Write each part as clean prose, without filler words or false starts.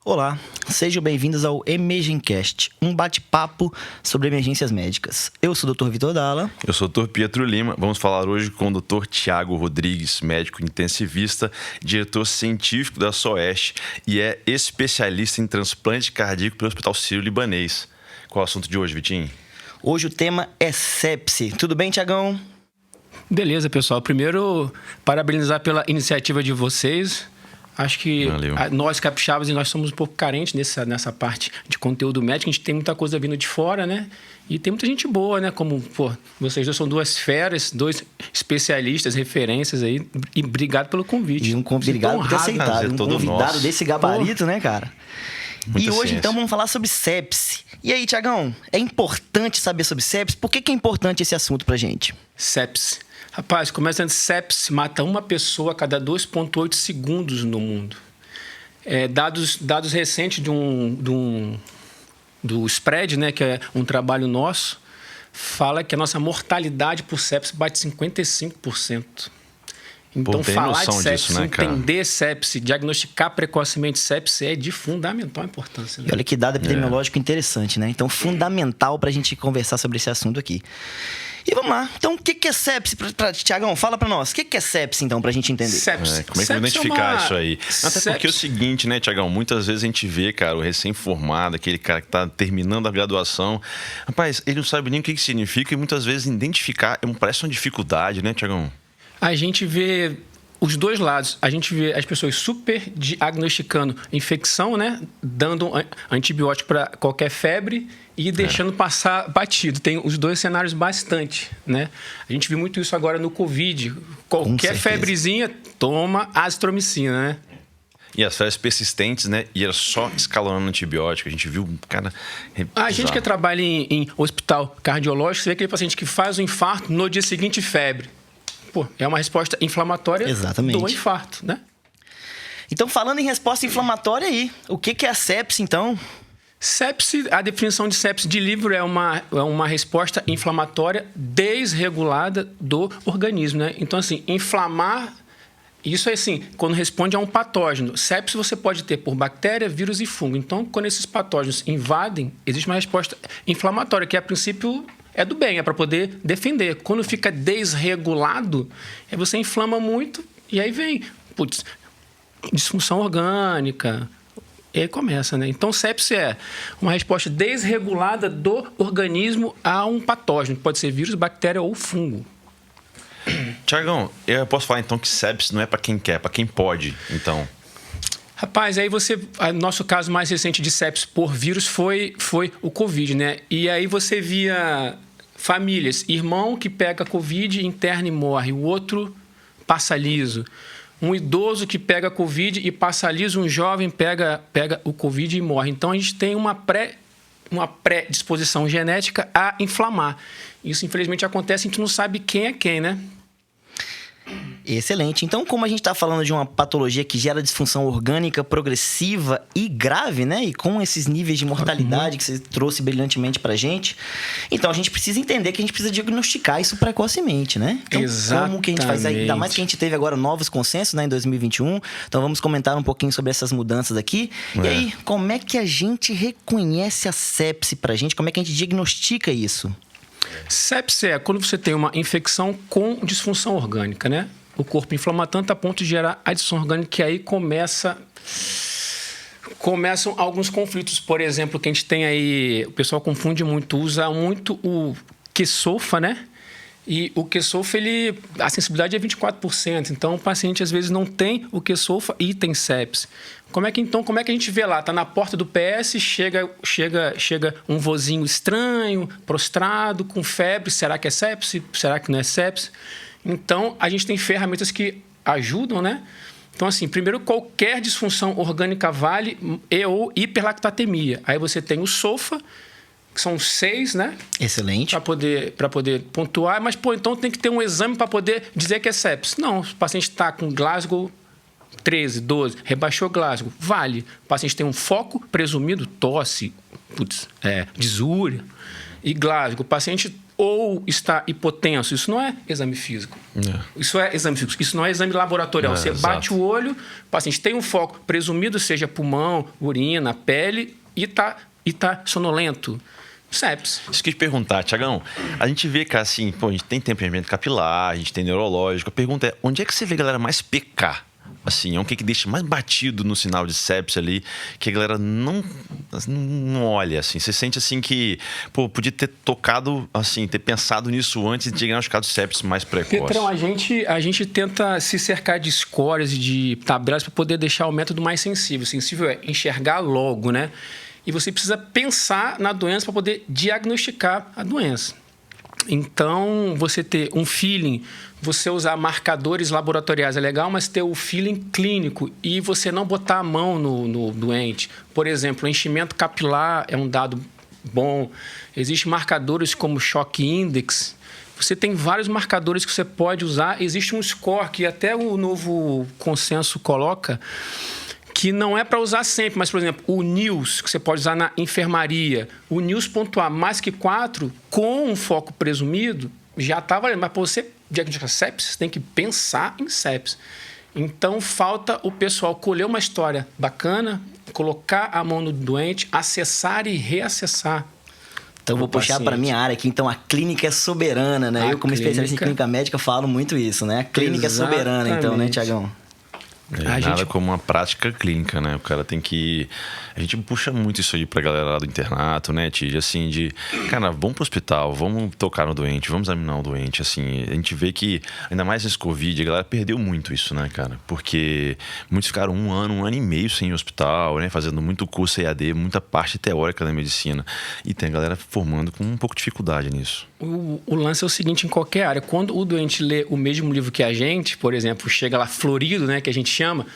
Olá, sejam bem-vindos ao EmergenCast, um bate-papo sobre emergências médicas. Eu sou o Dr. Vitor Dalla. Eu sou o Dr. Pietro Lima. Vamos falar hoje com o Dr. Tiago Rodrigues, médico intensivista, diretor científico da SOEST e é especialista em transplante cardíaco pelo Hospital Sírio-Libanês. Qual é o assunto de hoje, Vitinho? Hoje o tema é sepse. Tudo bem, Tiagão? Beleza, pessoal. Primeiro, parabenizar pela iniciativa de vocês. Acho que nós capixabas nós somos um pouco carentes nessa parte de conteúdo médico. A gente tem muita coisa vindo de fora, né? E tem muita gente boa, né? Como, vocês dois são duas feras, dois especialistas, referências aí. E obrigado pelo convite. Obrigado por ter aceitado. Um convidado desse gabarito, né, cara? Muita hoje, ciência. então, vamos falar sobre sepse. E aí, Tiagão, é importante saber sobre sepse? Por que é importante esse assunto pra gente? Sepse. Rapaz, começando, sepse mata uma pessoa a cada 2,8 segundos no mundo. Dados recentes do SPREAD, né, que é um trabalho nosso, fala que a nossa mortalidade por sepse bate 55%. Então, falar de sepse, disso, né, entender sepse, diagnosticar precocemente sepse é de fundamental importância. Né? E olha que dado epidemiológico interessante, né? Então, fundamental pra gente conversar sobre esse assunto aqui. E vamos lá. Então, o que é sepse? Tiagão, fala pra nós. O que é sepse, então, pra gente entender? Como Sepse. é que eu vou identificar isso aí? Até porque é o seguinte, né, Tiagão? Muitas vezes a gente vê, cara, o recém-formado, aquele cara que tá terminando a graduação. Rapaz, ele não sabe nem o que significa e muitas vezes identificar parece uma dificuldade, né, Tiagão? A gente vê os dois lados. A gente vê as pessoas super diagnosticando infecção, né? Dando antibiótico para qualquer febre e deixando passar batido. Tem os dois cenários bastante, né? A gente viu muito isso agora no Covid. Qualquer febrezinha, toma azitromicina, né? E as febres persistentes, né? E era só escalonando antibiótico. A gente viu, cara... A gente que trabalha em hospital cardiológico, você vê aquele paciente que faz o infarto no dia seguinte febre. É uma resposta inflamatória do infarto, né? Então, falando em resposta inflamatória aí, o que é a sepse, então? Sepse, a definição de sepse de livro é uma resposta inflamatória desregulada do organismo, né? Então, assim, inflamar, isso é assim, quando responde a um patógeno. Sepse você pode ter por bactéria, vírus e fungo. Então, quando esses patógenos invadem, existe uma resposta inflamatória, que a princípio é do bem, é para poder defender. Quando fica desregulado, você inflama muito e aí vem, disfunção orgânica. E aí começa, né? Então, sepse é uma resposta desregulada do organismo a um patógeno. Pode ser vírus, bactéria ou fungo. Tiagão, eu posso falar então que sepse não é para quem quer, é para quem pode, então... Rapaz, aí nosso caso mais recente de sepse por vírus foi o Covid, né? E aí você via famílias, irmão que pega Covid, interna e morre, o outro passa liso. Um idoso que pega Covid e passa liso, um jovem pega o Covid e morre. Então a gente tem uma predisposição genética a inflamar. Isso infelizmente acontece, a gente não sabe quem é quem, né? Excelente. Então, como a gente está falando de uma patologia que gera disfunção orgânica progressiva e grave, né? E com esses níveis de mortalidade que você trouxe brilhantemente pra gente, então a gente precisa entender que a gente precisa diagnosticar isso precocemente, né? Então, exatamente. Como que a gente faz aí? Ainda mais que a gente teve agora novos consensos, né, em 2021. Então, vamos comentar um pouquinho sobre essas mudanças aqui. E aí, como é que a gente reconhece a sepse pra gente? Como é que a gente diagnostica isso? Sepse é quando você tem uma infecção com disfunção orgânica, né? O corpo inflama tanto a ponto de gerar a disfunção orgânica que aí começam alguns conflitos. Por exemplo, que a gente tem aí, o pessoal confunde muito, usa muito o Q-sulfa, né? E o Q-sulfa, a sensibilidade é 24%. Então, o paciente às vezes não tem o Q-sulfa e tem sepse. Como é que a gente vê lá? Está na porta do PS, chega um vozinho estranho, prostrado, com febre. Será que é sepse? Será que não é sepse? Então, a gente tem ferramentas que ajudam, né? Então, assim, primeiro, qualquer disfunção orgânica vale ou hiperlactatemia. Aí você tem o SOFA, que são 6, né? Excelente. Para poder pontuar. Mas, então tem que ter um exame para poder dizer que é sepse. Não, o paciente está com Glasgow 13, 12, rebaixou Glasgow, vale. O paciente tem um foco presumido, tosse, disúria, e Glasgow. O paciente ou está hipotenso. Isso não é exame físico. Isso é exame físico. Isso não é exame laboratorial. Você bate o olho, o paciente tem um foco presumido, seja pulmão, urina, pele, e tá sonolento. Sepsis. Isso que eu te perguntar, Tiagão. A gente vê, cara, assim, a gente tem temperamento capilar, a gente tem neurológico. A pergunta é, onde é que você vê a galera mais pecar? Assim, é um que deixa mais batido no sinal de sepsis ali, que a galera não olha, assim. Você sente, assim, que, podia ter tocado, assim, ter pensado nisso antes de diagnosticar o sepsis mais precoce. Então, a gente tenta se cercar de scores e de tabelas para poder deixar o método mais sensível. Sensível é enxergar logo, né? E você precisa pensar na doença para poder diagnosticar a doença. Então, você ter um feeling, você usar marcadores laboratoriais é legal, mas ter o feeling clínico e você não botar a mão no doente. Por exemplo, o enchimento capilar é um dado bom. Existem marcadores como Shock Index. Você tem vários marcadores que você pode usar. Existe um score que até o novo consenso coloca, que não é para usar sempre, mas, por exemplo, o NILS, que você pode usar na enfermaria, o NILS pontuar mais que 4, com um foco presumido, já está valendo. Mas para você diagnosticar sepsis, você tem que pensar em sepsis. Então, falta o pessoal colher uma história bacana, colocar a mão no doente, acessar e reacessar. Então, vou puxar para minha área aqui. Então, a clínica é soberana, né? Eu, como especialista em clínica médica, falo muito isso, né? A clínica é soberana, então, né, Tiagão? Nada como uma prática clínica, né? O cara tem que... A gente puxa muito isso aí pra galera lá do internato, né, Tid? Assim, cara, vamos pro hospital, vamos tocar no doente, vamos examinar o doente, assim. A gente vê que, ainda mais nesse Covid, a galera perdeu muito isso, né, cara? Porque muitos ficaram um ano e meio sem ir ao hospital, né? Fazendo muito curso EAD, muita parte teórica da medicina. E tem a galera formando com um pouco de dificuldade nisso. O lance é o seguinte, em qualquer área, quando o doente lê o mesmo livro que a gente, por exemplo, chega lá florido, né, que a gente chama,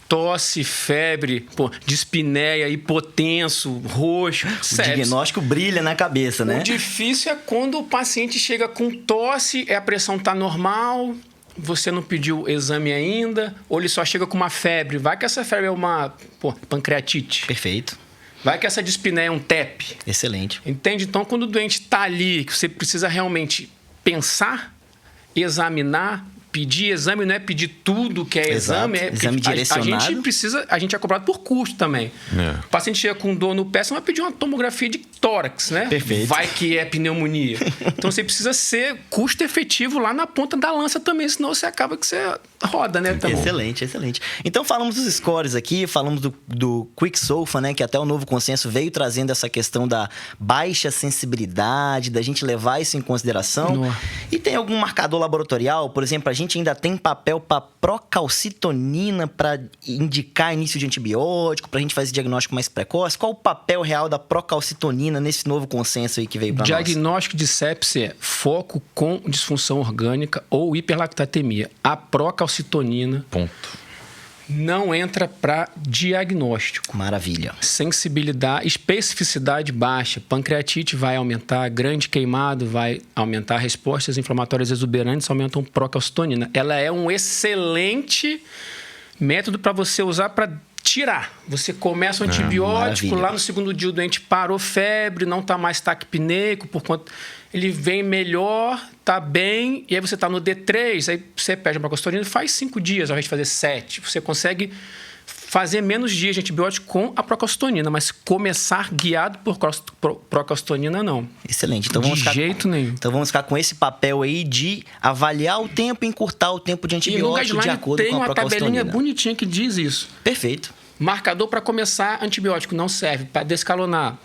tosse, febre, dispneia, hipotenso, roxo, sepsis. O diagnóstico brilha na cabeça, né? O difícil é quando o paciente chega com tosse, a pressão está normal, você não pediu exame ainda, ou ele só chega com uma febre. Vai que essa febre é uma pancreatite. Perfeito. Vai que essa dispneia é um TEP. Excelente. Entende? Então, quando o doente está ali, que você precisa realmente pensar, examinar, pedir exame, não é pedir tudo que é exame. É exame direcionado. A gente é cobrado por custo também. O paciente chega com dor no pé, você vai pedir uma tomografia de tórax, né? Perfeito. Vai que é pneumonia. Então, você precisa ser custo efetivo lá na ponta da lança também, senão você acaba que você roda, né? Tá excelente, excelente. Então, falamos dos scores aqui, falamos do QuickSOFA, né? Que até o novo consenso veio trazendo essa questão da baixa sensibilidade, da gente levar isso em consideração. E tem algum marcador laboratorial? Por exemplo, a gente ainda tem papel para procalcitonina para indicar início de antibiótico, para a gente fazer diagnóstico mais precoce? Qual o papel real da procalcitonina nesse novo consenso aí que veio para nós? Diagnóstico de sepsis é foco com disfunção orgânica ou hiperlactatemia. A procalcitonina não entra para diagnóstico. Maravilha. Sensibilidade, especificidade baixa. Pancreatite vai aumentar, grande queimado vai aumentar, respostas inflamatórias exuberantes aumentam procalcitonina. Ela é um excelente método para você usar para tirar. Você começa o antibiótico, lá no segundo dia o doente parou febre, não está mais taquipneico, por conta... Ele vem melhor, tá bem, e aí você está no D3, aí você pede a procalcitonina e faz 5 dias ao invés de fazer 7. Você consegue fazer menos dias de antibiótico com a procalcitonina, mas começar guiado por procalcitonina, não. Excelente. Então, de jeito nenhum. Então, vamos ficar com esse papel aí de avaliar o tempo e encurtar o tempo de antibiótico de acordo com a procalcitonina. Tem uma tabelinha bonitinha que diz isso. Perfeito. Marcador para começar antibiótico não serve. Para descalonar,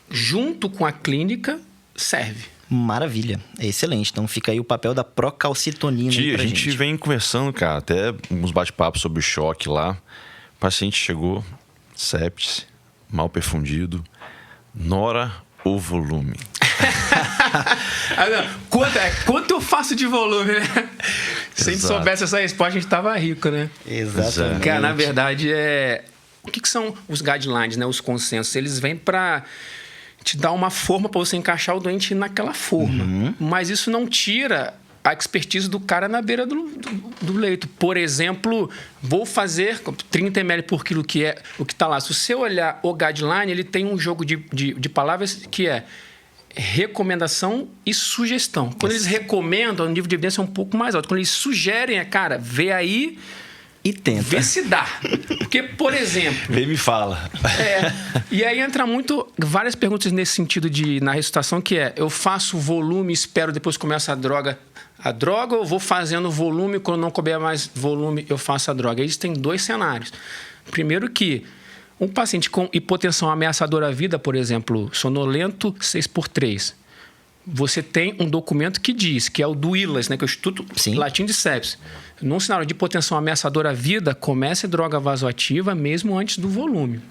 junto com a clínica, serve. Maravilha, é excelente. Então fica aí o papel da procalcitonina. Tia, a gente vem conversando, cara, até uns bate-papos sobre o choque lá. O paciente chegou, sepsis, mal perfundido, nora ou volume? Quanto eu faço de volume, né? Se a gente soubesse essa resposta, a gente tava rico, né? Exatamente. Cara, na verdade, o que são os guidelines, né? Os consensos? Eles vêm para te dar uma forma para você encaixar o doente naquela forma. Mas isso não tira a expertise do cara na beira do leito. Por exemplo, vou fazer 30 ml por quilo, que é o que está lá. Se você olhar o guideline, ele tem um jogo de palavras que é recomendação e sugestão. Quando eles recomendam, o nível de evidência é um pouco mais alto. Quando eles sugerem, cara, vê aí e tenta. Vê se dá. Porque, por exemplo... Vem me fala. E aí entra várias perguntas nesse sentido na ressuscitação, que é, eu faço volume, espero, depois começa a droga, ou vou fazendo volume, quando não couber mais volume, eu faço a droga. Existem 2 cenários. Primeiro que um paciente com hipotensão ameaçadora à vida, por exemplo, sonolento 6x3, você tem um documento que diz, que é o do ILAS, né, que é o Instituto Latino de Sepsis. Num cenário de hipotensão ameaçadora à vida, comece droga vasoativa mesmo antes do volume.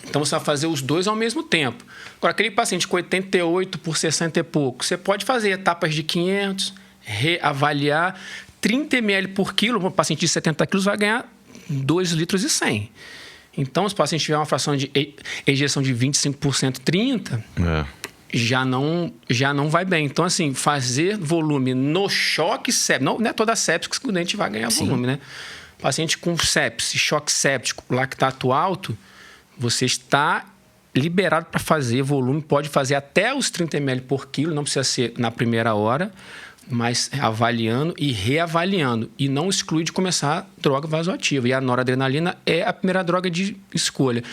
Então, você vai fazer os 2 ao mesmo tempo. Agora, aquele paciente com 88 por 60 e pouco, você pode fazer etapas de 500, reavaliar. 30 ml por quilo, um paciente de 70 quilos vai ganhar 2 litros e 100. Então, se o paciente tiver uma fração de ejeção de 25%, 30%, já não vai bem. Então, assim, fazer volume no choque séptico, não é toda sepsis que o doente vai ganhar volume, né? Paciente com sepsis, choque séptico, lactato alto, você está liberado para fazer volume, pode fazer até os 30 ml por quilo, não precisa ser na primeira hora, mas avaliando e reavaliando. E não exclui de começar droga vasoativa. E a noradrenalina é a primeira droga de escolha.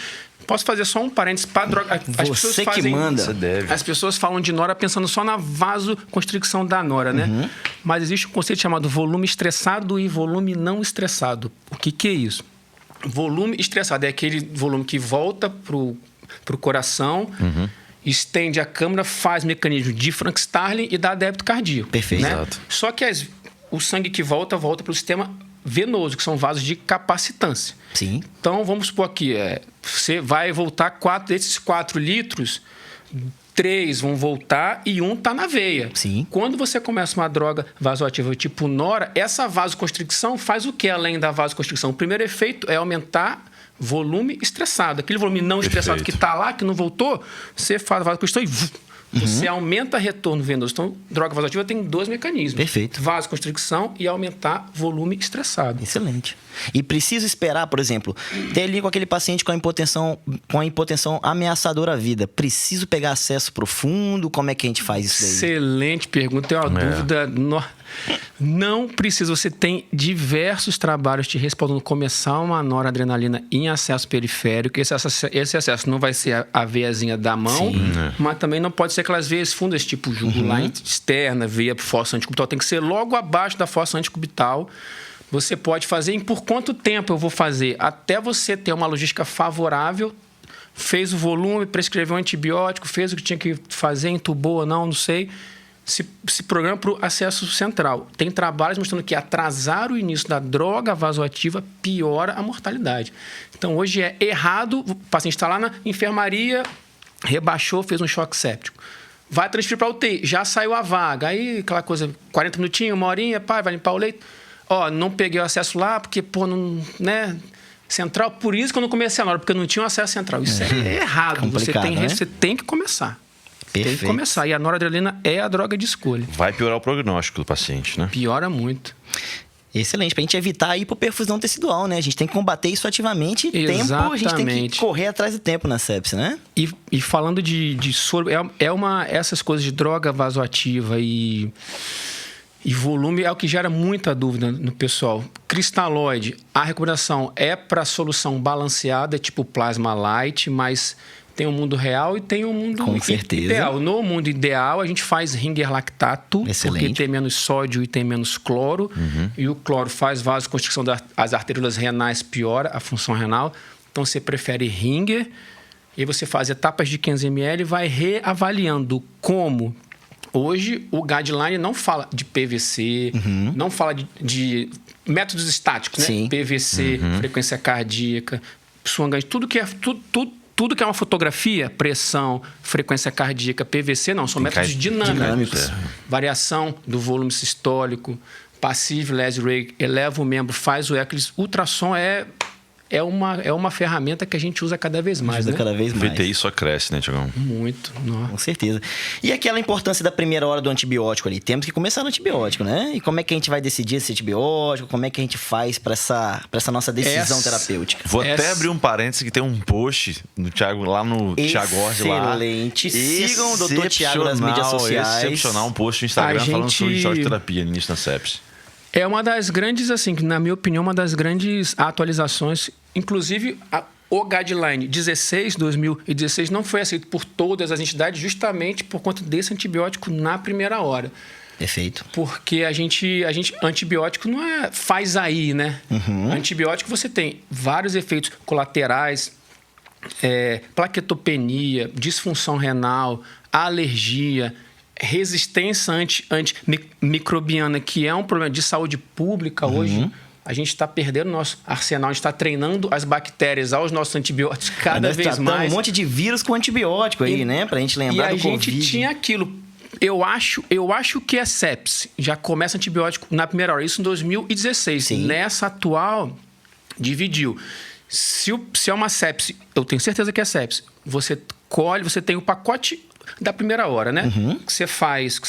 Posso fazer só um parênteses para droga. Você que manda. Você deve. As pessoas falam de nora pensando só na vasoconstricção da nora, né? Mas existe um conceito chamado volume estressado e volume não estressado. O que é isso? Volume estressado é aquele volume que volta para o coração, estende a câmara, faz mecanismo de Frank-Starling e dá débito cardíaco. Perfeito. Né? Exato. Só que o sangue que volta para o sistema venoso, que são vasos de capacitância. Sim. Então, vamos supor aqui, você vai voltar desses 4 litros, 3 vão voltar e 1 está na veia. Sim. Quando você começa uma droga vasoativa tipo nora, essa vasoconstricção faz o que além da vasoconstricção? O primeiro efeito é aumentar volume estressado. Aquele volume não estressado que está lá, que não voltou, você faz a vasoconstricção e você aumenta retorno venoso. Então, droga vasoativa tem 2 mecanismos. Perfeito. Vasoconstricção e aumentar volume estressado. Excelente. E preciso esperar, por exemplo, ter ali com aquele paciente com a hipotensão ameaçadora à vida. Preciso pegar acesso profundo? Como é que a gente faz isso daí? Excelente pergunta. É uma dúvida. Não precisa. Você tem diversos trabalhos te respondendo começar uma noradrenalina em acesso periférico. Esse acesso não vai ser a veiazinha da mão, mas também não pode ser aquelas veias fundas, tipo jugular externa, veia fossa anticubital. Tem que ser logo abaixo da fossa anticubital. Você pode fazer. E por quanto tempo eu vou fazer? Até você ter uma logística favorável, fez o volume, prescreveu um antibiótico, fez o que tinha que fazer, entubou ou não sei. Se programa para o acesso central. Tem trabalhos mostrando que atrasar o início da droga vasoativa piora a mortalidade. Então, hoje é errado. O paciente está lá na enfermaria, rebaixou, fez um choque séptico. Vai transferir para a UTI, já saiu a vaga. Aí, aquela coisa, 40 minutinhos, 1 horinha, vai limpar o leito. Não peguei o acesso lá, porque, não, né? Central, por isso que eu não comecei a nora, porque eu não tinha o acesso central. Isso é errado. Você tem que começar. Perfeito. Tem que começar. E a noradrenalina é a droga de escolha. Vai piorar o prognóstico do paciente, né? Piora muito. Excelente. Pra gente evitar a hipoperfusão tecidual, né? A gente tem que combater isso ativamente. Exatamente. Tempo, a gente tem que correr atrás do tempo na sepse, né? E falando de soro, essas coisas de droga vasoativa e volume é o que gera muita dúvida no pessoal. Cristalóide, a recomendação é para solução balanceada, tipo plasma light, mas tem um mundo real e tem um mundo ideal. No mundo ideal, a gente faz ringer lactato, excelente, porque tem menos sódio e tem menos cloro. E o cloro faz vasoconstricção das arteriolas renais, piora a função renal. Então, você prefere ringer, e você faz etapas de 500 ml e vai reavaliando como. Hoje, o guideline não fala de PVC, não fala de métodos estáticos, né? Sim. PVC, frequência cardíaca, suangante, tudo que é uma fotografia, pressão, frequência cardíaca, PVC, não, são métodos dinâmicos. Variação do volume sistólico, passive less rate, eleva o membro, faz o eco. Ultrassom é é uma ferramenta que a gente usa cada vez mais, né? Cada vez O mais. VTI só cresce, né, Tiagão? Muito. Com certeza. E aquela importância da primeira hora do antibiótico ali? Temos que começar no antibiótico, né? E como é que a gente vai decidir esse antibiótico? Como é que a gente faz para essa nossa decisão terapêutica? Vou até abrir um parênteses que tem um post no Thiago, lá no Thiago Orge lá. Excelente. Sigam o Dr. Thiago nas mídias sociais. Excepcional, um post no Instagram falando sobre choque de terapia no início da sepse. É uma das grandes, assim, na minha opinião, uma das grandes atualizações. Inclusive, o Guideline 2016 não foi aceito por todas as entidades justamente por conta desse antibiótico na primeira hora. Perfeito. Porque antibiótico não é faz aí, né? Antibiótico você tem vários efeitos colaterais, plaquetopenia, disfunção renal, alergia, resistência antimicrobiana, que é um problema de saúde pública hoje. A gente está perdendo o nosso arsenal, a gente está treinando as bactérias aos nossos antibióticos cada vez mais. Um monte de vírus com antibiótico aí, né? Pra gente lembrar do Covid. E a gente tinha aquilo. Eu acho que é sepse. Já começa antibiótico na primeira hora. Isso em 2016. Sim. Nessa atual, dividiu. Se é uma sepse, eu tenho certeza que é sepse. Você tem o pacote da primeira hora, né? Que você faz,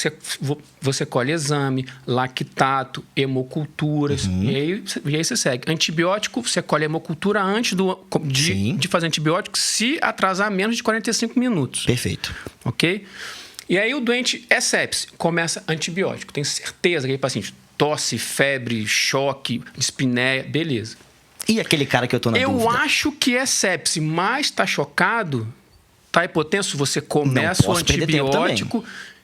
você colhe exame, lactato, hemoculturas, e aí você segue. Antibiótico, você colhe hemocultura antes de fazer antibiótico, se atrasar menos de 45 minutos. Perfeito. Ok? E aí o doente é sepse, começa antibiótico. Tenho certeza que o paciente tosse, febre, choque, dispneia, beleza. E aquele cara que eu tô na dúvida? Eu acho que é sepse, mas tá chocado, tá hipotenso, você começa o antibiótico.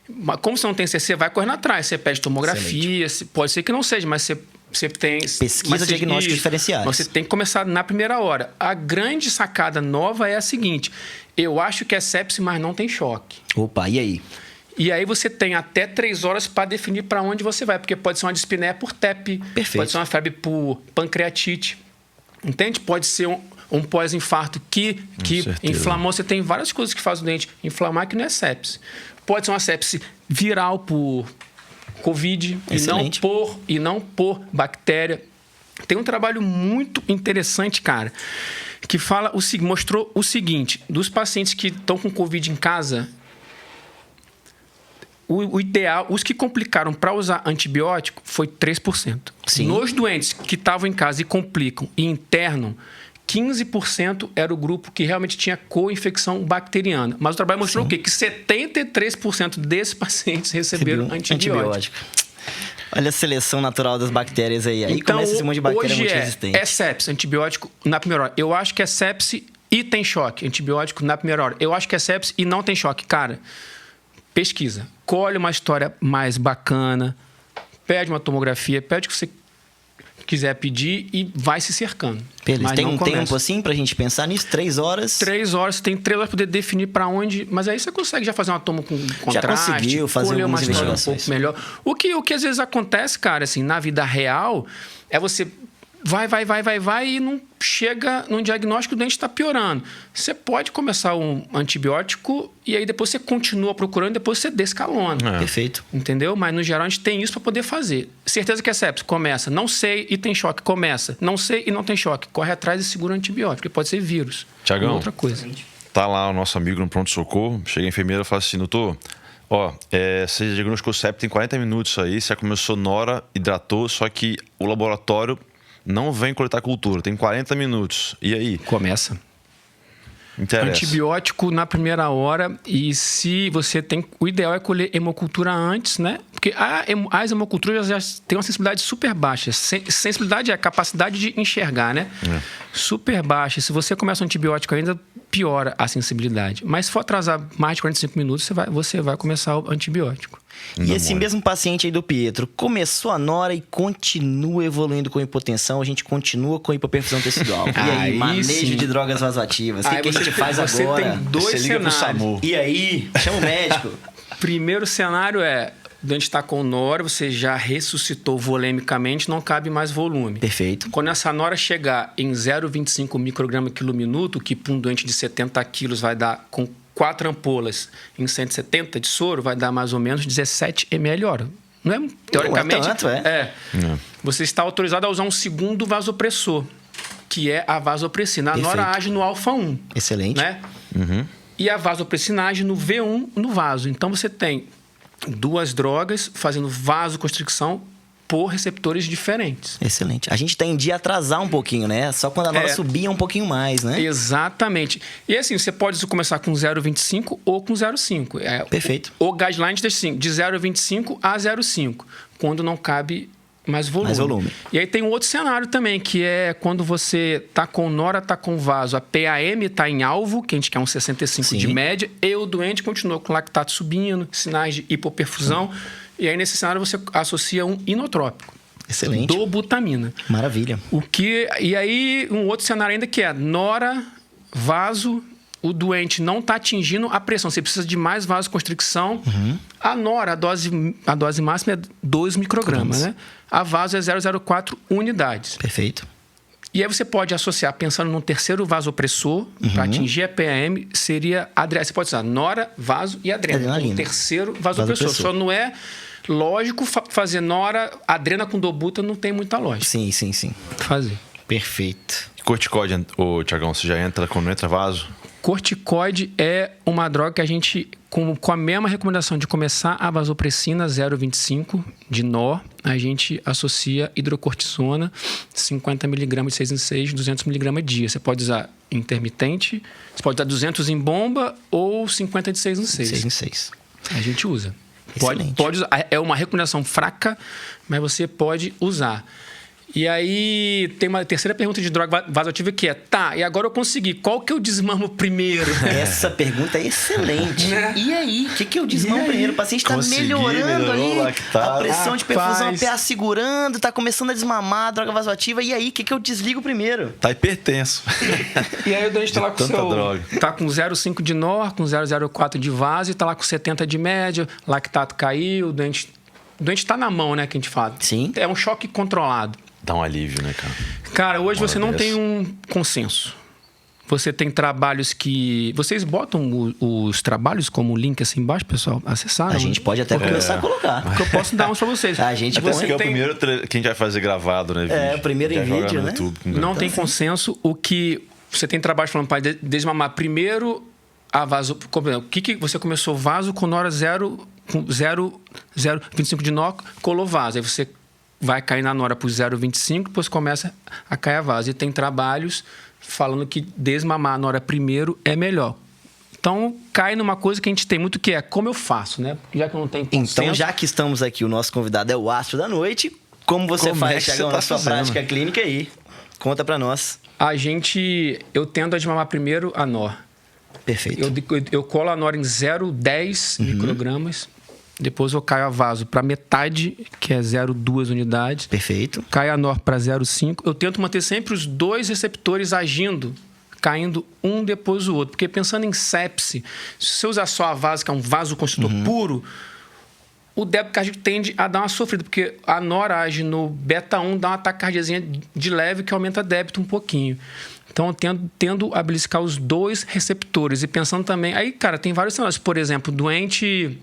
Mas como você não tem CC, vai correndo atrás. Você pede tomografia, pode ser que não seja, mas você tem... Pesquisa diagnósticos diferenciais. Você tem que começar na primeira hora. A grande sacada nova é a seguinte: eu acho que é sepse, mas não tem choque. Opa, e aí? E aí você tem até 3 horas para definir para onde você vai, porque pode ser uma dispneia por TEP, Perfeito. Pode ser uma febre por pancreatite, entende? Pode ser um pós-infarto que inflamou. Você tem várias coisas que fazem o dente inflamar que não é sepse. Pode ser uma sepse viral por Covid e não por bactéria. Tem um trabalho muito interessante, cara, que mostrou o seguinte: dos pacientes que estão com Covid em casa, o ideal, os que complicaram para usar antibiótico foi 3%. Sim. Nos doentes que estavam em casa e complicam e internam, 15% era o grupo que realmente tinha co-infecção bacteriana. Mas o trabalho mostrou o quê? Que 73% desses pacientes receberam antibiótico. Olha a seleção natural das bactérias aí. Aí então, começa esse monte de bactéria multiresistente. É sepse, antibiótico na primeira hora. Eu acho que é sepse e tem choque. Antibiótico na primeira hora. Eu acho que é sepse e não tem choque. Cara, pesquisa. Colhe uma história mais bacana, pede uma tomografia, pede o que você quiser pedir e vai se cercando. Beleza. Tem um tempo assim pra gente pensar nisso? 3 horas? 3 horas. Você tem 3 horas pra poder definir pra onde... Mas aí você consegue já fazer uma toma com contraste. Já conseguiu fazer algumas investigações. Um pouco melhor. O que às vezes acontece, cara, assim, na vida real, é você... Vai e não chega num diagnóstico, o dente está piorando. Você pode começar um antibiótico e aí depois você continua procurando e depois você descalona. Perfeito. Entendeu? Mas no geral a gente tem isso para poder fazer. Certeza que é sepse? Começa. Não sei e tem choque. Começa. Não sei e não tem choque. Corre atrás e segura o antibiótico, que pode ser vírus. Tiagão, outra coisa. Tá lá o nosso amigo no pronto-socorro, chega a enfermeira e fala assim: doutor, você diagnosticou sepse tem 40 minutos aí, você começou nora, hidratou, só que o laboratório não vem coletar cultura, tem 40 minutos. E aí? Começa. Interessa. Antibiótico na primeira hora. E se você tem... O ideal é colher hemocultura antes, né? Porque as hemoculturas já têm uma sensibilidade super baixa. Sensibilidade é a capacidade de enxergar, né? Super baixa. Se você começa um antibiótico ainda, piora a sensibilidade. Mas se for atrasar mais de 45 minutos, você vai começar o antibiótico. E esse mesmo paciente aí do Pietro começou a nora e continua evoluindo com hipotensão, a gente continua com hipoperfusão tecidual. E aí, manejo de drogas vasoativas. O que a gente faz agora? Você tem 2 cenários. E aí? Chama o médico. Primeiro cenário é: o dente está com nora, você já ressuscitou volemicamente, não cabe mais volume. Perfeito. Quando essa nora chegar em 0,25 micrograma quilo minuto, que para um doente de 70 quilos vai dar com 4 ampolas em 170 de soro, vai dar mais ou menos 17 ml hora. Não é? Teoricamente, não é tanto, Você está autorizado a usar um segundo vasopressor. que é a vasopressina. A nora age no alfa-1. Excelente. Né? E a vasopressina age no V1 no vaso. Então, você tem 2 drogas fazendo vasoconstricção por receptores diferentes. Excelente. A gente tendia a atrasar um pouquinho, né? Só quando a nora subia um pouquinho mais, né? Exatamente. E assim, você pode começar com 0,25 ou com 0,5. Perfeito. O guideline diz assim, de 0,25 a 0,5, quando não cabe mais volume. E aí tem um outro cenário também, que é quando você tá com nora, tá com vaso, a PAM tá em alvo, que a gente quer um 65 de média, e o doente continua com lactato subindo, sinais de hipoperfusão. E aí, nesse cenário, você associa um inotrópico. Excelente. Dobutamina. Maravilha. E aí, um outro cenário ainda que é nora, vaso, o doente não está atingindo a pressão. Você precisa de mais vasoconstricção. A nora, a dose máxima é 2 microgramas, né? A vaso é 0,04 unidades. Perfeito. E aí você pode associar, pensando num terceiro vasopressor, para atingir a PAM, seria adrenalina. Você pode usar nora, vaso e adrenalina. Um terceiro vasopressor. Só não é lógico fazer nora, adrena com dobuta, não tem muita lógica. Sim. Fazer. Perfeito. Corticoide, Tiagão, você já entra quando não entra vaso? Corticoide é uma droga que a gente, com a mesma recomendação de começar a vasopressina 0,25 de nó, a gente associa hidrocortisona 50mg de 6 em 6, 200mg dia. Você pode usar intermitente, você pode usar 200 em bomba ou 50 de 6 em 6. 6 em 6. A gente usa. Excelente. Pode usar. É uma recomendação fraca, mas você pode usar. E aí, tem uma terceira pergunta de droga vasoativa que é, e agora eu consegui, qual que eu desmamo primeiro? Essa pergunta é excelente. E aí, o que eu desmamo primeiro? O paciente está melhorando ali, a pressão de perfusão, a PA segurando, está começando a desmamar a droga vasoativa, e aí, o que eu desligo primeiro? Tá hipertenso. E aí o doente tá lá com droga. Tá com 0,5 de NOR, com 0,04 de vaso, e tá lá com 70 de média, lactato caiu, o doente tá na mão, né, que a gente fala. Sim. É um choque controlado. Dá um alívio, né, cara? Cara, hoje você não tem um consenso. Você tem trabalhos que... Vocês botam os trabalhos como link assim embaixo, pessoal? Acessaram? A gente pode até começar a colocar. Porque eu posso dar uns pra vocês. A gente Até porque é o primeiro que a gente vai fazer gravado, né? É, o primeiro em vídeo, né? YouTube, não tem consenso. O que... Você tem trabalho falando para desmamar primeiro a vaso... O que você começou vaso com nora 0,25 de nó, colou vaso. Aí você vai cair na nora por 0,25, depois começa a cair a vaso. E tem trabalhos falando que desmamar a nora primeiro é melhor. Então, cai numa coisa que a gente tem muito que é como eu faço, né? Já que eu não tenho consenso. Então, já que estamos aqui, o nosso convidado é o astro da noite. Como você faz, Thiagão, na sua prática clínica aí? Conta pra nós. Eu tendo a desmamar primeiro a nor. Perfeito. Eu colo a nor em 0,10 microgramas. Depois eu caio a vaso para metade, que é 0,2 unidades. Perfeito. Caio a nor para 0,5. Eu tento manter sempre os 2 receptores agindo, caindo um depois do outro. Porque pensando em sepse, se você usar só a vaso, que é um vasoconstritor puro, o débito cardíaco tende a dar uma sofrida, porque a nor age no beta-1, dá um ataque cardíaco de leve que aumenta débito um pouquinho. Então, eu tendo a beliscar os 2 receptores. E pensando também... Aí, cara, tem vários cenários. Por exemplo, doente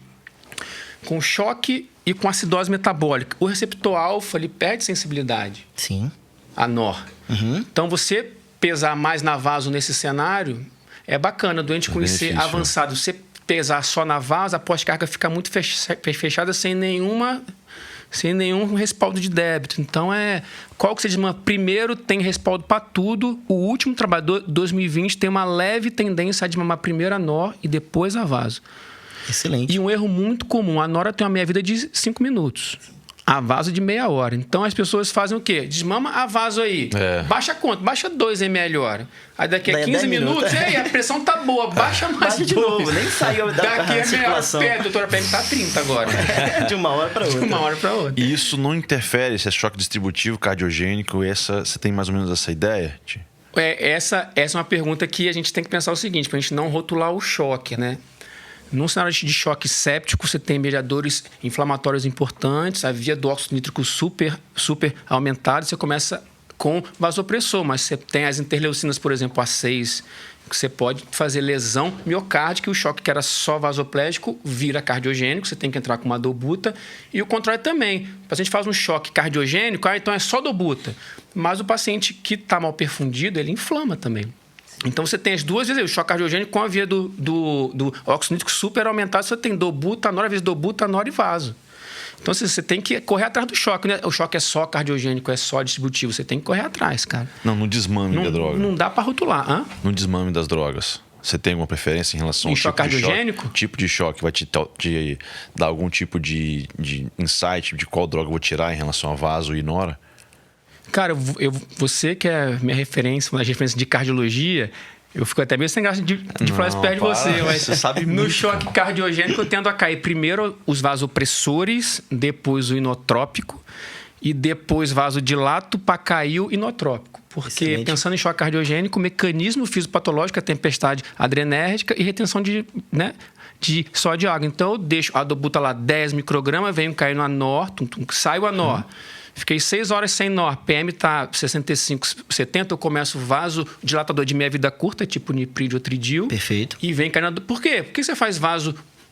com choque e com acidose metabólica. O receptor alfa, ele perde sensibilidade. Sim. A nor. Então, você pesar mais na vaso nesse cenário é bacana. Doente com IC avançado, você pesar só na vaso, a pós-carga fica muito fechada sem nenhum respaldo de débito. Então, qual que você diz? Primeiro tem respaldo para tudo. O último trabalho, 2020, tem uma leve tendência a desmamar primeiro a nor e depois a vaso. Excelente. E um erro muito comum. A nora tem uma meia-vida de 5 minutos. A vaso de meia hora. Então, as pessoas fazem o quê? Desmama a vaso aí. Baixa quanto? Baixa 2 ml hora. Aí daqui a 15 minutos, a pressão tá boa. Baixa mais de novo. Nem saiu da circulação. A doutora PM tá 30 agora. De uma hora para outra. De uma hora para outra. E isso não interfere se é choque distributivo, cardiogênico? Você tem mais ou menos essa ideia, Ti? Essa é uma pergunta que a gente tem que pensar o seguinte, para a gente não rotular o choque, né? Num cenário de choque séptico, você tem mediadores inflamatórios importantes, a via do óxido nítrico super aumentada, você começa com vasopressor, mas você tem as interleucinas, por exemplo, A6, que você pode fazer lesão miocárdica, e o choque que era só vasoplégico vira cardiogênico, você tem que entrar com uma dobuta, e o contrário também. O paciente faz um choque cardiogênico, então é só dobuta. Mas o paciente que está mal perfundido, ele inflama também. Então você tem as duas vezes, o choque cardiogênico com a via do óxido nítrico super aumentado, você tem dobuta, anora, vezes dobuta, anora e vaso. Então você tem que correr atrás do choque, né? O choque é só cardiogênico, é só distributivo, você tem que correr atrás, cara. Não, no desmame da droga. Não dá para rotular. Hã? No desmame das drogas. Você tem alguma preferência em relação ao choque cardiogênico? Tipo de choque vai te dar algum tipo de insight de qual droga eu vou tirar em relação a vaso e nora? Cara, você que é minha referência, uma referência de cardiologia, eu fico até meio sem graça de falar isso perto de você. Mas você sabe no muito, choque cardiogênico eu tendo a cair primeiro os vasopressores, depois o inotrópico e depois vasodilato para cair o inotrópico. Porque Excelente. Pensando em choque cardiogênico, o mecanismo fisiopatológico é tempestade adrenérgica e retenção só de água. Então eu deixo a dobuta lá 10 microgramas, venho cair no anor, sai o anor. Fiquei 6 horas sem NOR, PM tá 65, 70, eu começo vasodilatador de meia vida curta, tipo niprid ou tridil. Perfeito. E vem caindo. Por quê? Por que você faz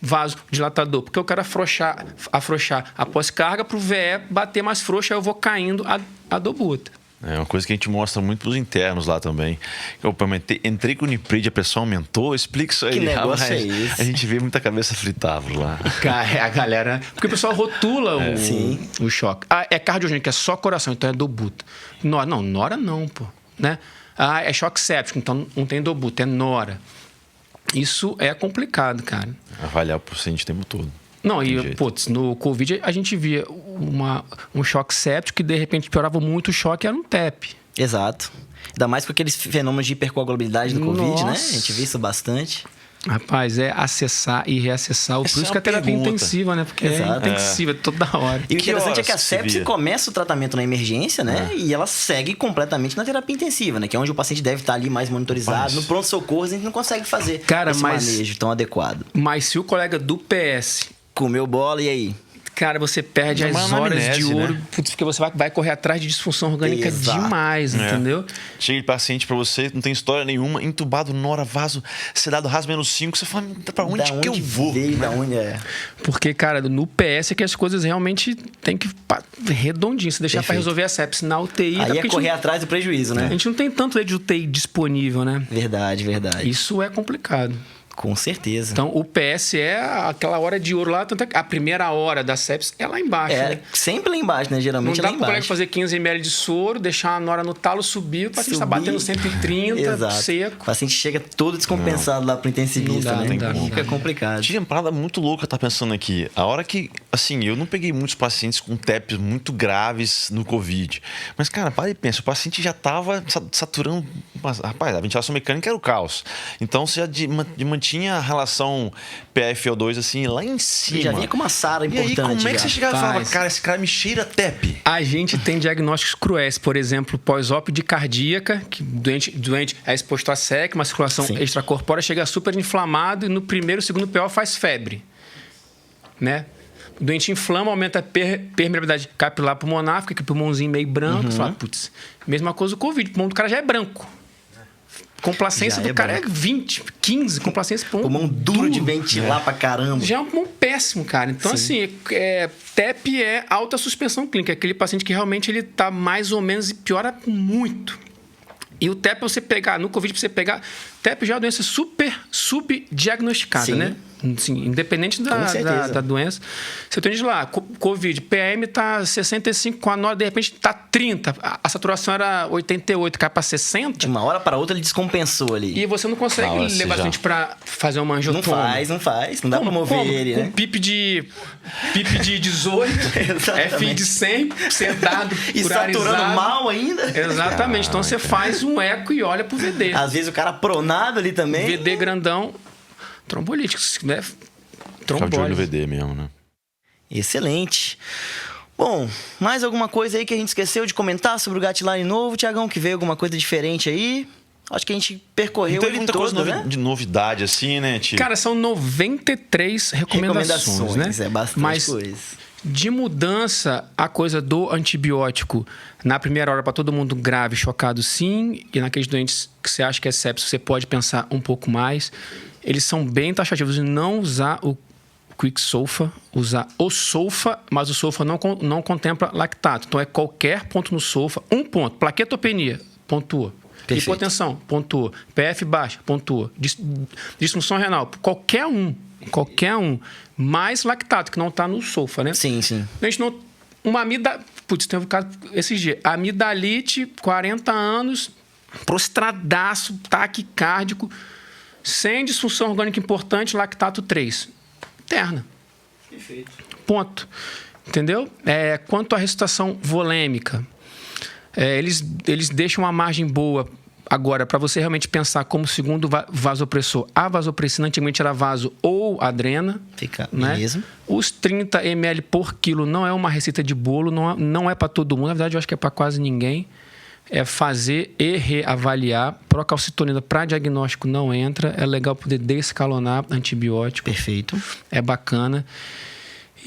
vasodilatador? Porque eu quero afrouxar a pós-carga para o VE bater mais frouxo, aí eu vou caindo a dobuta. É uma coisa que a gente mostra muito pros internos lá também. Eu entrei com o Niprid, a pressão aumentou, explica isso aí. Que negócio é esse? A gente vê muita cabeça fritar por lá. A galera... Porque o pessoal rotula o choque. Ah, é cardiogênico, é só coração, então é dobuta. Nora, não, nora não, pô. Né? Ah, é choque séptico, então não tem dobuta, é nora. Isso é complicado, cara. Avaliar o paciente o tempo todo. Não, e, putz, no Covid a gente via um choque séptico que de repente piorava muito o choque, era um TEP. Exato. Ainda mais com aqueles fenômenos de hipercoagulabilidade do Covid, né? A gente vê isso bastante. Rapaz, é acessar e reacessar. Por isso que a terapia intensiva, né? Porque Exato. é intensiva toda hora. E o interessante é que a sepse via? começa o tratamento na emergência, né? E ela segue completamente na terapia intensiva, né? Que é onde o paciente deve estar ali mais monitorizado. Rapaz. No pronto-socorro a gente não consegue fazer esse manejo tão adequado. Mas se o colega do PS... Comeu bola e aí? Cara, você perde as horas de ouro, putz, porque você vai correr atrás de disfunção orgânica demais, entendeu? Chega de paciente pra você, não tem história nenhuma, entubado, nora, vaso, sedado, RAS -5, você fala, pra onde que eu vou? Veio, da onde é? Porque, cara, no PS é que as coisas realmente tem que redondinho, se deixar pra resolver a sepse na UTI. Aí é correr atrás do prejuízo, né? A gente não tem tanto leite de UTI disponível, né? Verdade, verdade. Isso é complicado. Com certeza. Então, o PS é aquela hora de ouro lá, tanto é que a primeira hora da sepse é lá embaixo, né? Sempre lá embaixo, né? Geralmente não é lá dá pro colega embaixo. fazer 15 ml de soro, deixar a nora no talo, subir, o paciente tá batendo 130, Exato. seco. O paciente chega todo descompensado lá pro intensivista, Não dá, né? não dá, Então não fica dá. complicado. Tinha uma parada muito louca, tá pensando aqui. A hora que, assim, eu não peguei muitos pacientes com TEPs muito graves no Covid. Mas, cara, para e pensa, o paciente já tava saturando. Rapaz, a ventilação mecânica era o caos. Então, você já mantinha a relação PFO2, assim, lá em cima. E já vinha com uma SARA importante. E aí, como é que já. você chegava e falava, cara, esse cara me cheira TEP? A gente tem diagnósticos cruéis, por exemplo, pós-op de cardíaca, que o doente é exposto a SEC, uma circulação extracorpórea, chega super inflamado e no primeiro, segundo PO faz febre, né? O doente inflama, aumenta a permeabilidade capilar pulmonar, fica aquele pulmãozinho meio branco, você fala, putz, mesma coisa o Covid, o pulmão do cara já é branco. Complacência do cara é 20, 15, complacência pulmão duro de ventilar pra caramba. Já é um pulmão péssimo, cara. Então, assim, TEP é alta suspensão clínica. É aquele paciente que realmente ele tá mais ou menos e piora muito. E o TEP, você pegar, no Covid, pra você pegar... TEP já é uma doença super subdiagnosticada, né? Assim, independente da doença. Você tem lá, Covid, PM tá 65, com a nora, de repente, tá 30. A saturação era 88, cai para 60. De uma hora para outra, ele descompensou ali. E você não consegue levar a gente para fazer uma angiotoma. Não faz. Não dá para mover ele, né? Com PIP de 18, FI de 100, sedado, e saturando mal ainda. Exatamente. Então, você faz um eco e olha pro VD. Às vezes, o cara pronado ali também. VD grandão. Trombolíticos, né? Trombólise. No VD mesmo, né? Excelente. Bom, mais alguma coisa aí que a gente esqueceu de comentar sobre o Gatline novo, Tiagão, que veio alguma coisa diferente aí? Acho que a gente percorreu ele muita todo, coisa né? de novidade, assim, né, tio? Cara, são 93 recomendações, né? É bastante coisa. De mudança, a coisa do antibiótico, na primeira hora, para todo mundo grave, chocado, sim. E naqueles doentes que você acha que é sepsis, você pode pensar um pouco mais. Eles são bem taxativos de não usar o Quick-Sulfa, usar o sulfa, mas o sulfa não contempla lactato. Então, é qualquer ponto no sulfa. Um ponto. Plaquetopenia, pontua. Perfeito. Hipotensão, pontua. PF baixa, pontua. Disfunção renal, qualquer um, mais lactato, que não está no sulfa, né? Sim, sim. A gente não... Uma amidalite... Putz, tem um caso esses dias. Amidalite, 40 anos, prostradaço, taquicárdico, sem disfunção orgânica importante, lactato 3. Interna. Perfeito. Ponto. Entendeu? Quanto à ressuscitação volêmica, eles deixam uma margem boa agora para você realmente pensar como segundo vasopressor. A vasopressina antigamente era vaso ou adrena. Fica né? mesmo. Os 30 ml por quilo não é uma receita de bolo, não é para todo mundo. Na verdade, eu acho que é para quase ninguém. É fazer e reavaliar. Procalcitonina para diagnóstico não entra. É legal poder descalonar antibiótico. Perfeito. É bacana.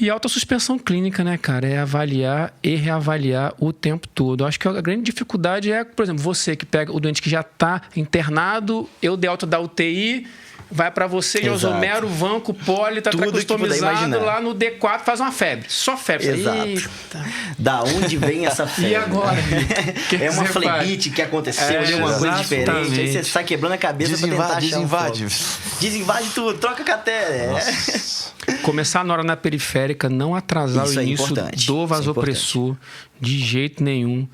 E autossuspensão clínica, né, cara? É avaliar e reavaliar o tempo todo. Eu acho que a grande dificuldade é, por exemplo, você que pega o doente que já está internado, eu dei alta da UTI, vai para você, Josomero, Vanco, Poli, tá customizado lá no D4, faz uma febre. Só febre. Exato. Eita. Da onde vem essa febre? E agora? É uma flebite que aconteceu, uma coisa diferente. Aí você sai quebrando a cabeça para tentar achar desinvade. Desinvade tudo, troca a catéria. Começar na hora na periférica, não atrasar Isso o início do vasopressor de jeito nenhum.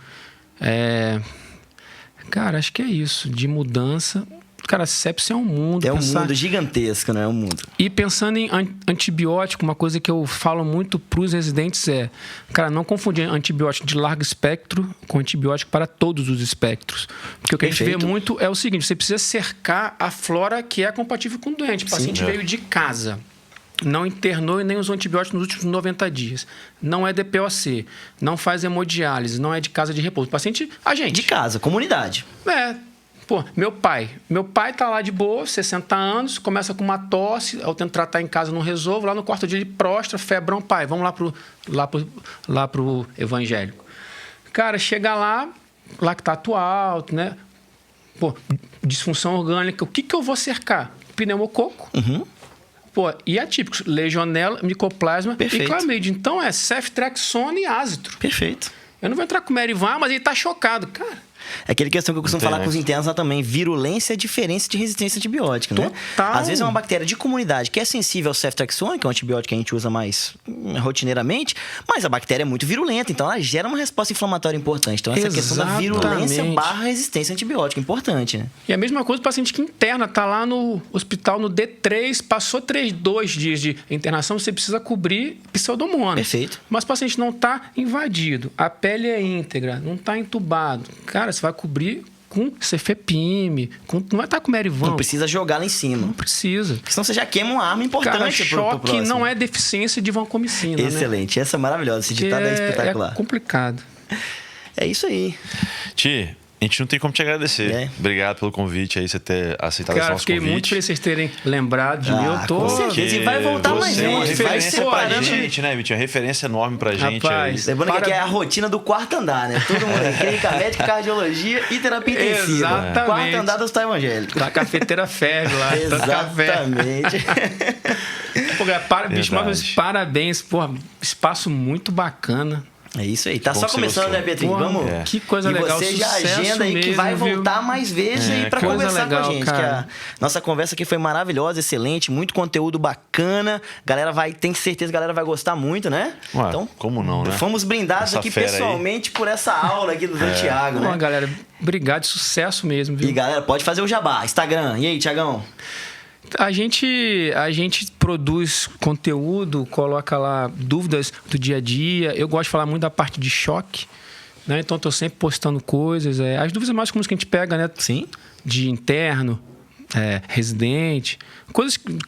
Cara, acho que é isso. De mudança... Cara, sepsis é um mundo. É um mundo gigantesco, né? É um mundo. E pensando em antibiótico, uma coisa que eu falo muito para os residentes é... Cara, não confundir antibiótico de largo espectro com antibiótico para todos os espectros. Porque o que a gente vê muito é o seguinte, você precisa cercar a flora que é compatível com o doente. O paciente veio de casa, não internou e nem usou antibiótico nos últimos 90 dias. Não é DPOC, não faz hemodiálise, não é de casa de repouso. O paciente, a gente. De casa, comunidade. Pô, meu pai tá lá de boa, 60 anos, começa com uma tosse, eu tento tratar em casa, não resolvo, lá no quarto dia ele prostra, febrão, pai, vamos lá pro evangélico. Cara, chega lá, lactato alto, né? Pô, disfunção orgânica, o que eu vou cercar? Pneumococo. Pô, e atípicos, legionela, micoplasma e clamídia. Então é ceftriaxona e ácitro. Perfeito. Eu não vou entrar com o Merivan, mas ele tá chocado, cara. É aquela questão que eu costumo falar com os internos lá também. Virulência é diferença de resistência antibiótica, né? Total. Às vezes é uma bactéria de comunidade que é sensível ao ceftriaxona, que é um antibiótico que a gente usa mais rotineiramente, mas a bactéria é muito virulenta, então ela gera uma resposta inflamatória importante. Então essa questão da virulência / resistência antibiótica, importante, né? E a mesma coisa o paciente que interna, tá lá no hospital no D3, passou 2 dias de internação, você precisa cobrir pseudomonas. Perfeito. Mas o paciente não tá invadido, a pele é íntegra, não tá entubado. Cara, você vai cobrir com cefepime, não vai estar com Merivan. Não precisa jogar lá em cima. Não precisa. Porque senão você já queima uma arma importante. Cara, choque não é deficiência de vancomicina. Excelente. Né? Essa é maravilhosa. Esse ditado é espetacular. É complicado. É isso aí. Ti, a gente não tem como te agradecer. Obrigado pelo convite aí, você ter aceitado esse nosso convite. Fiquei muito feliz vocês terem lembrado de mim. Eu tô... Com certeza. E vai voltar mais gente. Uma referência pra gente, né, Vitinho? Uma referência enorme pra gente. Rapaz, lembrando que aqui é a rotina do quarto andar, né? Todo mundo aqui, clínica médica, cardiologia e terapia intensiva. Exatamente. Quarto andar do Hospital Evangélico. Da cafeteira ferve lá. Exatamente. Bicho, parabéns. Porra, espaço muito bacana. É isso aí. Tá só começando, né, Beatriz? Vamos. Que coisa legal. E você já agenda aí que vai voltar mais vezes aí pra conversar com a gente. Que a nossa conversa aqui foi maravilhosa, excelente, muito conteúdo bacana. Tenho certeza que a galera vai gostar muito, né? Ué, então, como não, né? Fomos brindados aqui pessoalmente por essa aula aqui do Thiago, né? Galera, obrigado, sucesso mesmo, viu? E galera, pode fazer o jabá. Instagram. E aí, Thiagão? A gente produz conteúdo, coloca lá dúvidas do dia a dia. Eu gosto de falar muito da parte de choque, né? Então, estou sempre postando coisas. As dúvidas mais comuns que a gente pega, né? Sim. De interno, residente,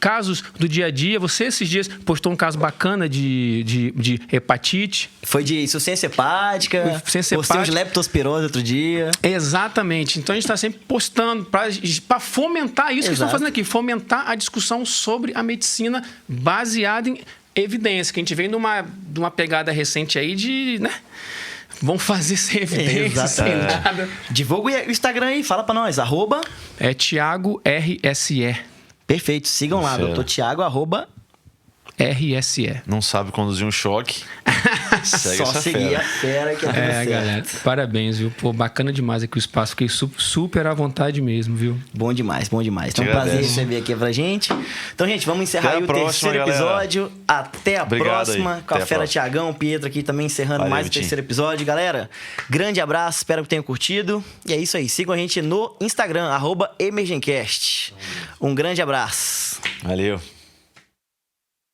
casos do dia a dia. Você, esses dias, postou um caso bacana de hepatite. Foi de insuficiência hepática. Postei de leptospirose outro dia. Exatamente. Então, a gente está sempre postando para fomentar isso. Exato. Que estão fazendo aqui. Fomentar a discussão sobre a medicina baseada evidência, que a gente vem de uma pegada recente aí de, né? Vamos fazer sem evidência, sem nada. Divulga o Instagram aí, fala pra nós, @ É Thiago RSE. Perfeito, sigam lá, Fera. Dr. Thiago, RSE. Não sabe conduzir um choque? Segue Só essa seguir fera. a fera que é tudo certo. Galera, parabéns, viu? Pô, bacana demais aqui o espaço. Fiquei super à vontade mesmo, viu? Bom demais, bom demais. Então, Te um prazer agradeço. receber aqui pra gente. Então, gente, vamos encerrar Até aí a o próxima, terceiro galera. episódio. Até a Obrigado próxima. aí. Com a Até a fera próxima. Thiagão, Pietro aqui também encerrando Valeu, mais o Vitinho. terceiro episódio. Galera, grande abraço, espero que tenham curtido. E é isso aí, sigam a gente no Instagram, @Emergencast. Um grande abraço. Valeu.